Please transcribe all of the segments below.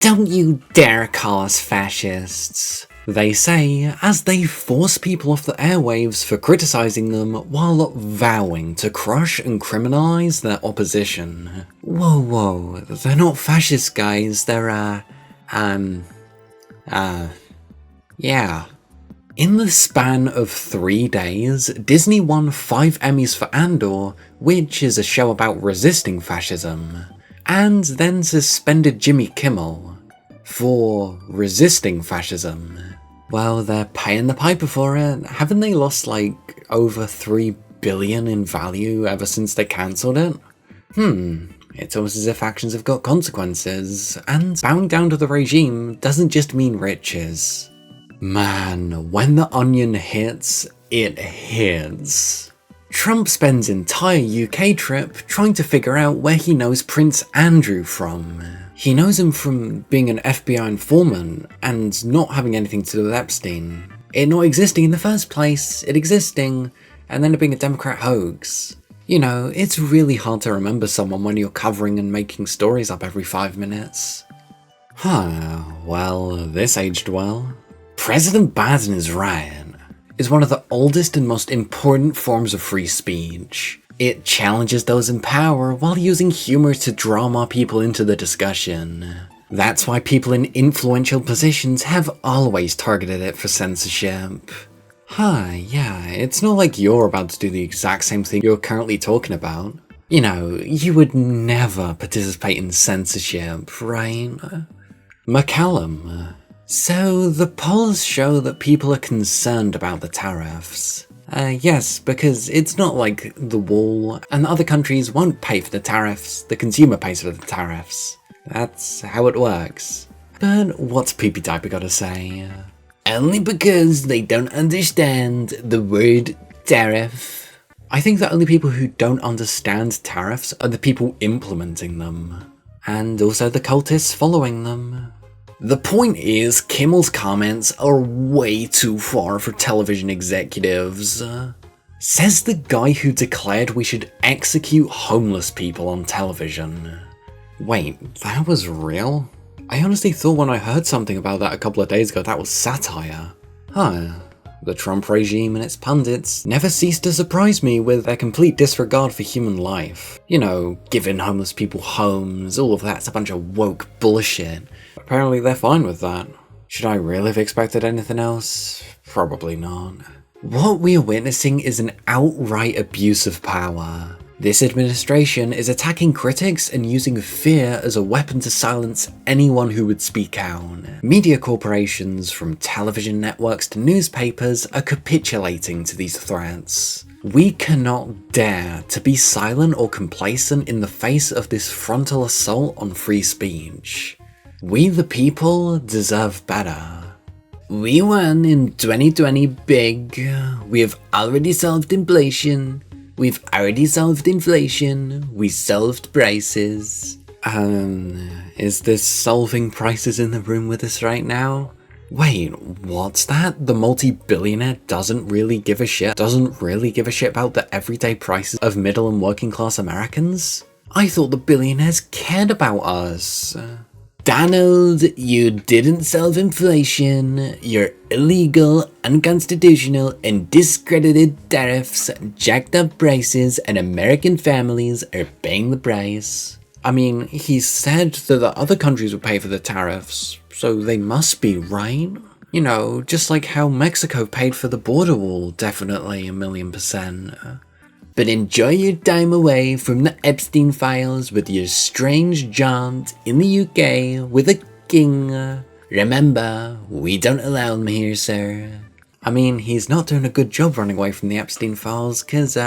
Don't you dare call us fascists, they say as they force people off the airwaves for criticising them while vowing to crush and criminalise their opposition. Whoa, they're not fascists, guys, they're, yeah. In the span of 3 days, Disney won 5 Emmys for Andor, which is a show about resisting fascism, and then suspended Jimmy Kimmel for resisting fascism. Well, they're paying the piper for it. Haven't they lost like over $3 billion in value ever since they cancelled it? It's almost as if actions have got consequences, and bowing down to the regime doesn't just mean riches. Man, when the onion hits, it hits. Trump spends entire UK trip trying to figure out where he knows Prince Andrew from. He knows him from being an FBI informant and not having anything to do with Epstein. It not existing in the first place, it existing, and then it being a Democrat hoax. You know, it's really hard to remember someone when you're covering and making stories up every 5 minutes. Well, this aged well. President Biden is right. Is one of the oldest and most important forms of free speech. It challenges those in power while using humor to draw more people into the discussion. That's why people in influential positions have always targeted it for censorship. Yeah, it's not like you're about to do the exact same thing you're currently talking about. You know, you would never participate in censorship, right? McCallum. So, the polls show that people are concerned about the tariffs. Yes, because it's not like the wall, and other countries won't pay for the tariffs, the consumer pays for the tariffs. That's how it works. But what's Peepee Diaper gotta say? Only because they don't understand the word tariff. I think the only people who don't understand tariffs are the people implementing them, and also the cultists following them. The point is, Kimmel's comments are way too far for television executives. Says the guy who declared we should execute homeless people on television. Wait, that was real? I honestly thought when I heard something about that a couple of days ago that was satire. The Trump regime and its pundits never cease to surprise me with their complete disregard for human life. You know, giving homeless people homes, all of that's a bunch of woke bullshit. Apparently they're fine with that. Should I really have expected anything else? Probably not. What we are witnessing is an outright abuse of power. This administration is attacking critics and using fear as a weapon to silence anyone who would speak out. Media corporations, from television networks to newspapers, are capitulating to these threats. We cannot dare to be silent or complacent in the face of this frontal assault on free speech. We the people deserve better. We won in 2020 big. We have already solved inflation. We've already solved inflation. We solved prices. Is this solving prices in the room with us right now? Wait, what's that? The multi-billionaire doesn't really give a shit? Doesn't really give a shit about the everyday prices of middle and working class Americans? I thought the billionaires cared about us. Donald, you didn't solve inflation. Your illegal, unconstitutional, and discredited tariffs jacked up prices, and American families are paying the price. I mean, he said that the other countries would pay for the tariffs, so they must be, right? You know, just like how Mexico paid for the border wall, definitely 1,000,000%. But enjoy your time away from the Epstein files with your strange jaunt in the UK with a king. Remember, we don't allow them here, sir. I mean, he's not doing a good job running away from the Epstein files, cause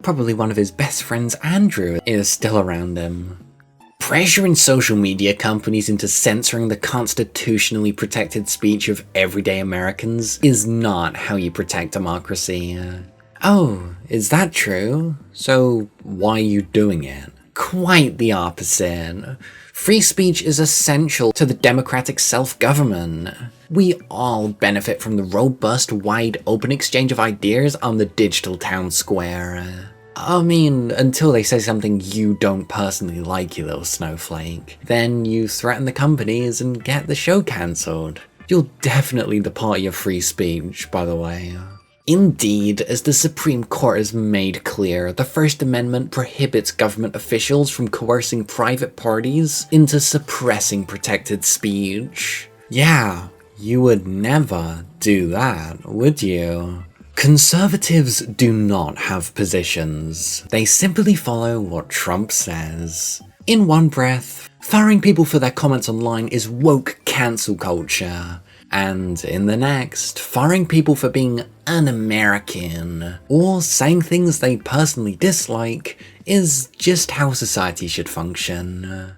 probably one of his best friends, Andrew, is still around him. Pressuring social media companies into censoring the constitutionally protected speech of everyday Americans is not how you protect democracy. Oh, is that true? So why are you doing it? Quite the opposite. Free speech is essential to the democratic self-government. We all benefit from the robust, wide, open exchange of ideas on the digital town square. I mean, until they say something you don't personally like, you little snowflake. Then you threaten the companies and get the show cancelled. You're definitely the party of free speech, by the way. Indeed, as the Supreme Court has made clear, the First Amendment prohibits government officials from coercing private parties into suppressing protected speech. Yeah, you would never do that, would you? Conservatives do not have positions. They simply follow what Trump says. In one breath, firing people for their comments online is woke cancel culture. And in the next, firing people for being un-American or saying things they personally dislike is just how society should function.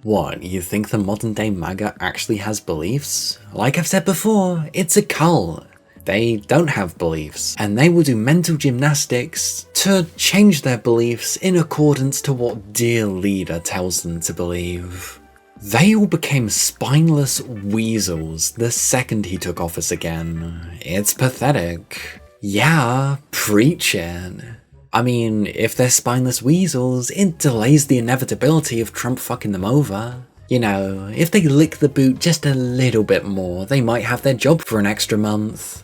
What, you think the modern day MAGA actually has beliefs? Like I've said before, it's a cult. They don't have beliefs, and they will do mental gymnastics to change their beliefs in accordance to what dear leader tells them to believe. They all became spineless weasels the second he took office again. It's pathetic. Yeah, preach it. I mean, if they're spineless weasels, it delays the inevitability of Trump fucking them over. You know, if they lick the boot just a little bit more, they might have their job for an extra month.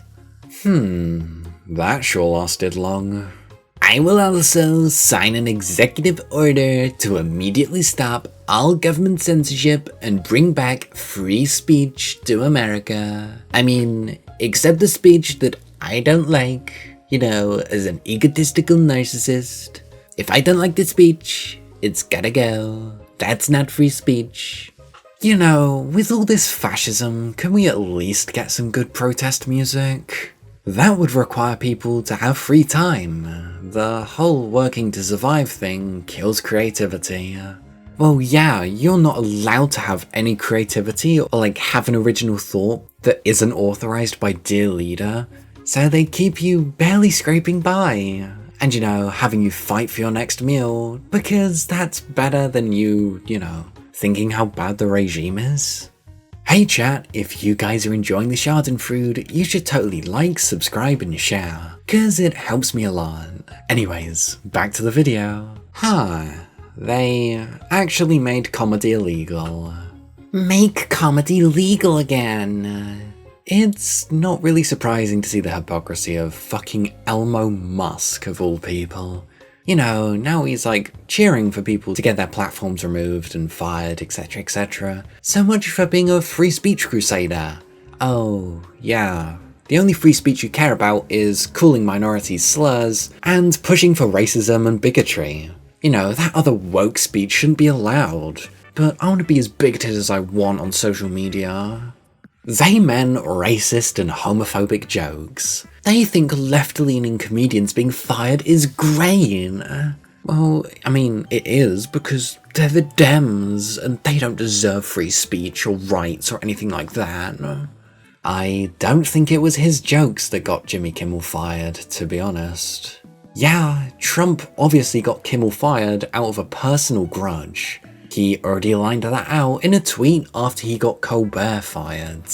That sure lasted long. I will also sign an executive order to immediately stop all government censorship and bring back free speech to America. I mean, except the speech that I don't like, you know, as an egotistical narcissist. If I don't like the speech, it's gotta go. That's not free speech. You know, with all this fascism, can we at least get some good protest music? That would require people to have free time. The whole working to survive thing kills creativity. Well, yeah, you're not allowed to have any creativity or like have an original thought that isn't authorized by dear leader, so they keep you barely scraping by. And you know, having you fight for your next meal, because that's better than you know, thinking how bad the regime is. Hey chat, if you guys are enjoying the Schadenfreude, you should totally like, subscribe and share, cause it helps me a lot. Anyways, back to the video. They actually made comedy illegal. Make comedy legal again. It's not really surprising to see the hypocrisy of fucking Elon Musk of all people. You know, now he's like cheering for people to get their platforms removed and fired, etc, etc. So much for being a free speech crusader. Oh, yeah. The only free speech you care about is calling minorities slurs and pushing for racism and bigotry. You know, that other woke speech shouldn't be allowed. But I want to be as bigoted as I want on social media. They meant racist and homophobic jokes. They think left-leaning comedians being fired is great. Well, I mean, it is because they're the Dems and they don't deserve free speech or rights or anything like that. I don't think it was his jokes that got Jimmy Kimmel fired, to be honest. Yeah, Trump obviously got Kimmel fired out of a personal grudge. He already lined that out in a tweet after he got Colbert fired.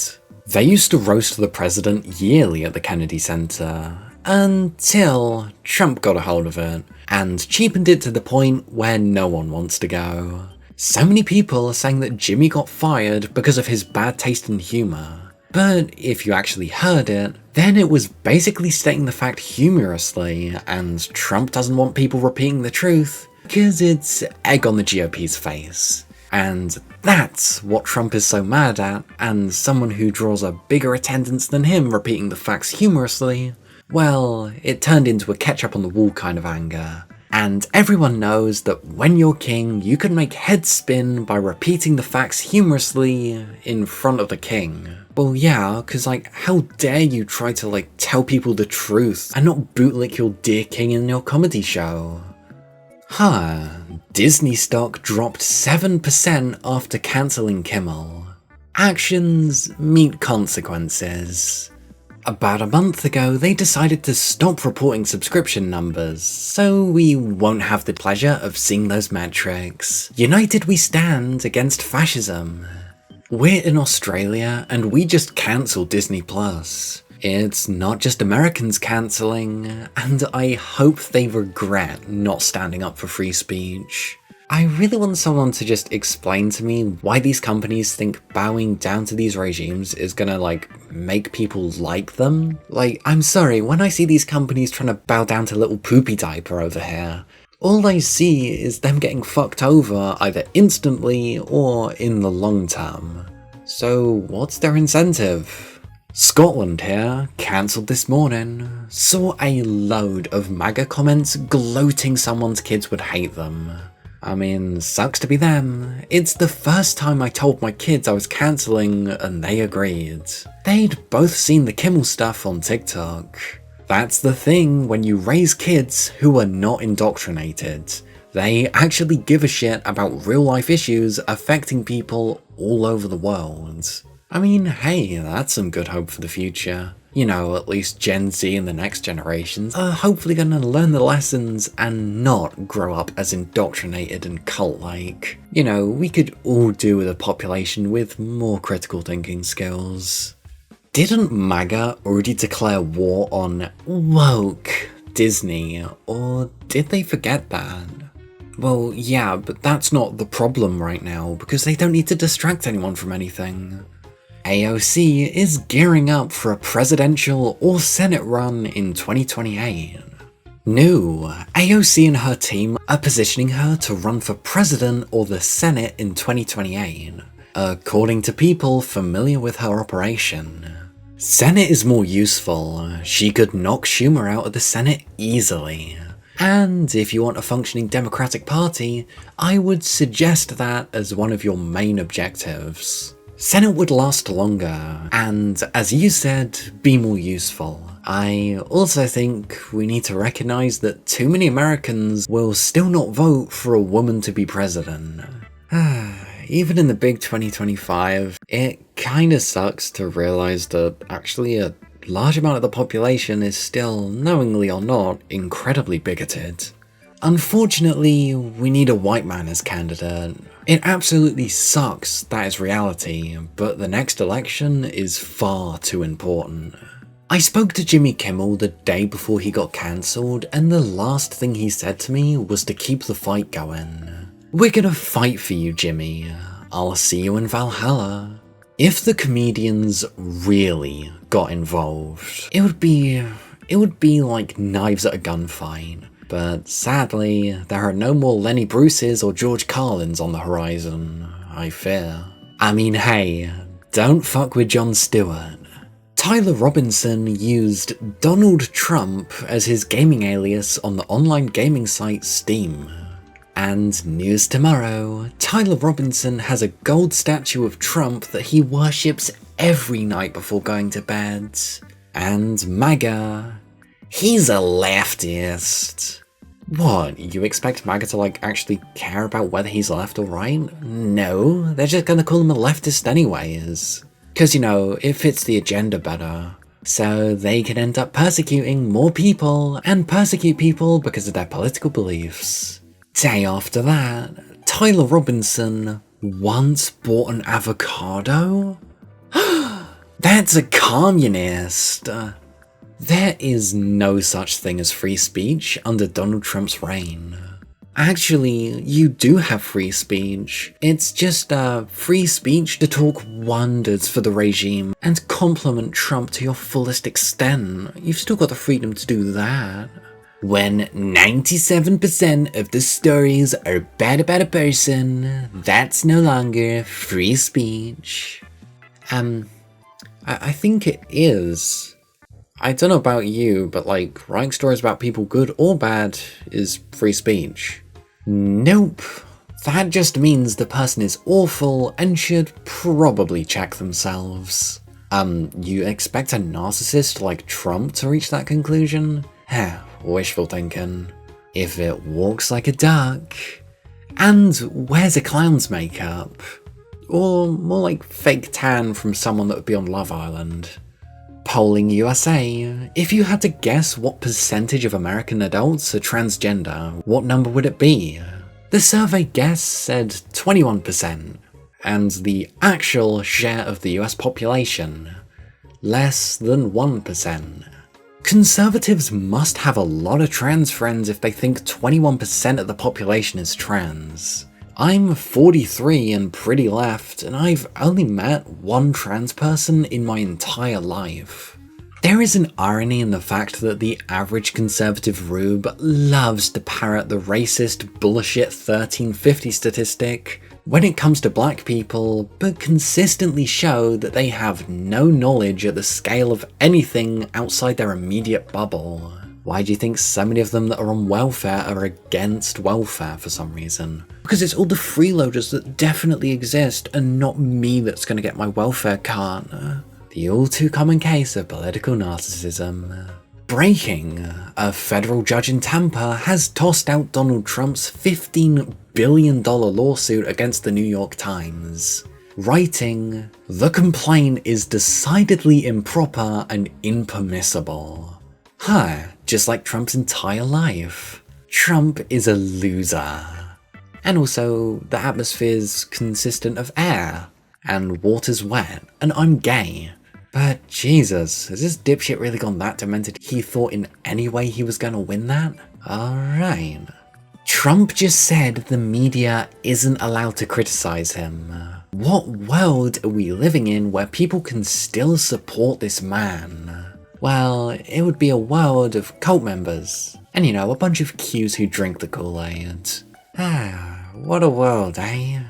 They used to roast the president yearly at the Kennedy Center, until Trump got a hold of it, and cheapened it to the point where no one wants to go. So many people are saying that Jimmy got fired because of his bad taste in humour. But if you actually heard it, then it was basically stating the fact humorously, and Trump doesn't want people repeating the truth, because it's egg on the GOP's face. And that's what Trump is so mad at, and someone who draws a bigger attendance than him repeating the facts humorously, well, it turned into a ketchup on the wall kind of anger. And everyone knows that when you're king, you can make heads spin by repeating the facts humorously in front of the king. Well, yeah, cause like, how dare you try to like tell people the truth and not bootlick your dear king in your comedy show? Disney stock dropped 7% after cancelling Kimmel. Actions meet consequences. About a month ago, they decided to stop reporting subscription numbers, so we won't have the pleasure of seeing those metrics. United we stand against fascism. We're in Australia, and we just cancelled Disney+. It's not just Americans cancelling, and I hope they regret not standing up for free speech. I really want someone to just explain to me why these companies think bowing down to these regimes is gonna, make people like them. I'm sorry, when I see these companies trying to bow down to little poopy diaper over here, all I see is them getting fucked over either instantly or in the long term. So what's their incentive? Scotland here, cancelled this morning, saw a load of MAGA comments gloating someone's kids would hate them. I mean, sucks to be them. It's the first time I told my kids I was cancelling and they agreed. They'd both seen the Kimmel stuff on TikTok. That's the thing when you raise kids who are not indoctrinated. They actually give a shit about real life issues affecting people all over the world. I mean, hey, that's some good hope for the future. You know, at least Gen Z and the next generations are hopefully gonna learn the lessons and not grow up as indoctrinated and cult-like. You know, we could all do with a population with more critical thinking skills. Didn't MAGA already declare war on woke Disney, or did they forget that? Well, yeah, but that's not the problem right now, because they don't need to distract anyone from anything. AOC is gearing up for a presidential or Senate run in 2028. No, AOC and her team are positioning her to run for president or the Senate in 2028, according to people familiar with her operation. Senate is more useful. She could knock Schumer out of the Senate easily. And if you want a functioning Democratic Party, I would suggest that as one of your main objectives. Senate would last longer, and as you said, be more useful. I also think we need to recognise that too many Americans will still not vote for a woman to be president. Even in the big 2025, it kinda sucks to realise that actually a large amount of the population is still, knowingly or not, incredibly bigoted. Unfortunately, we need a white man as candidate. It absolutely sucks that is reality, but the next election is far too important. I spoke to Jimmy Kimmel the day before he got cancelled, and the last thing he said to me was to keep the fight going. We're gonna fight for you, Jimmy. I'll see you in Valhalla. If the comedians really got involved, it would be like knives at a gunfight. But sadly, there are no more Lenny Bruces or George Carlins on the horizon, I fear. I mean, hey, don't fuck with Jon Stewart. Tyler Robinson used Donald Trump as his gaming alias on the online gaming site Steam. And news tomorrow, Tyler Robinson has a gold statue of Trump that he worships every night before going to bed. And MAGA, he's a leftist. What, you expect MAGA to actually care about whether he's left or right? No, they're just gonna call him a leftist anyways. Cause it fits the agenda better. So they can end up persecuting more people and persecute people because of their political beliefs. Day after that, Tyler Robinson once bought an avocado? That's a communist! There is no such thing as free speech under Donald Trump's reign. Actually, you do have free speech. It's just free speech to talk wonders for the regime and compliment Trump to your fullest extent. You've still got the freedom to do that. When 97% of the stories are bad about a person, that's no longer free speech. I think it is. I don't know about you, but writing stories about people good or bad is free speech. Nope. That just means the person is awful and should probably check themselves. You expect a narcissist like Trump to reach that conclusion? Wishful thinking. If it walks like a duck, and wears a clown's makeup, or more like fake tan from someone that would be on Love Island. Polling USA, if you had to guess what percentage of American adults are transgender, what number would it be? The survey guess said 21%, and the actual share of the US population, less than 1%. Conservatives must have a lot of trans friends if they think 21% of the population is trans. I'm 43 and pretty left, and I've only met one trans person in my entire life. There is an irony in the fact that the average conservative rube loves to parrot the racist bullshit 1350 statistic when it comes to black people, but consistently show that they have no knowledge at the scale of anything outside their immediate bubble. Why do you think so many of them that are on welfare are against welfare for some reason? Because it's all the freeloaders that definitely exist and not me that's gonna get my welfare card. The all too common case of political narcissism. Breaking. A federal judge in Tampa has tossed out Donald Trump's $15 billion lawsuit against the New York Times, writing, "The complaint is decidedly improper and impermissible." Just like Trump's entire life. Trump is a loser. And also, the atmosphere's consistent of air, and water's wet, and I'm gay. But Jesus, has this dipshit really gone that demented he thought in any way he was gonna win that? Alright. Trump just said the media isn't allowed to criticize him. What world are we living in where people can still support this man? Well, it would be a world of cult members. And a bunch of Qs who drink the Kool-Aid. What a world, eh?